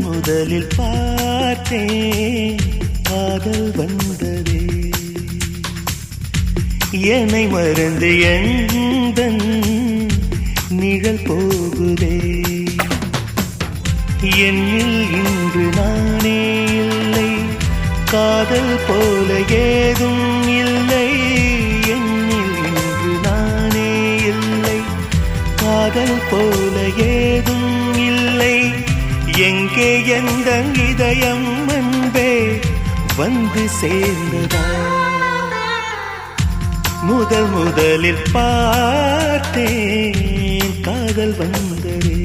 முதலில் பார்த்தேன் காதல் வந்ததே, என்னை மறந்து எந்தன் நிழல் போகுதே. என்னில் இன்று நானே இல்லை, காதல் போல ஏதும் இல்லை. என்னில் இன்று நானே இல்லை, காதல் போல ஏதும் இல்லை. எங்கே எந்த இதயம் அன்பே வந்து சேர்ந்ததா? முதலில் பார்த்தேன் காதல் வந்ததே.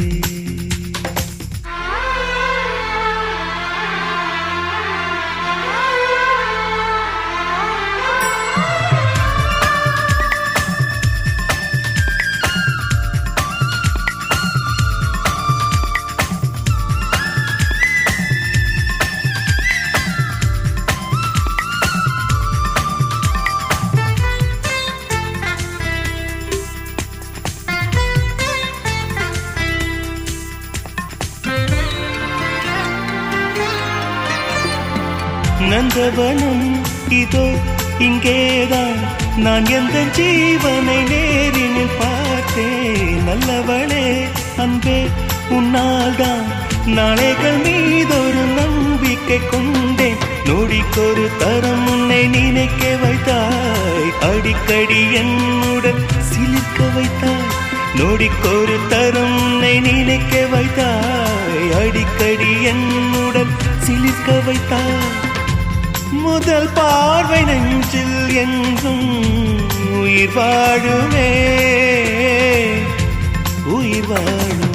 நந்தவனம் இதோ இங்கேதான், நான் எந்த ஜீவனை நேரினில் பார்த்தேன். நல்லவளே அன்பே உன்னால்தான் நாளைகள் மீதொரு நம்பிக்கை கொண்டேன். நொடிக்கொரு தரம் உன்னை நினைக்க வைத்தாய், அடிக்கடி என்னுடன் சிலிர்க்க வைத்தாய். நொடிக்கொரு தரம் உன்னை நினைக்க வைத்தாய், அடிக்கடி என்னுடன் சிலிர்க்க வைத்தாய். முதல் பார்வை நெஞ்சில் என்றும் உயிர் வாழுமே, உயிர் வாழும்.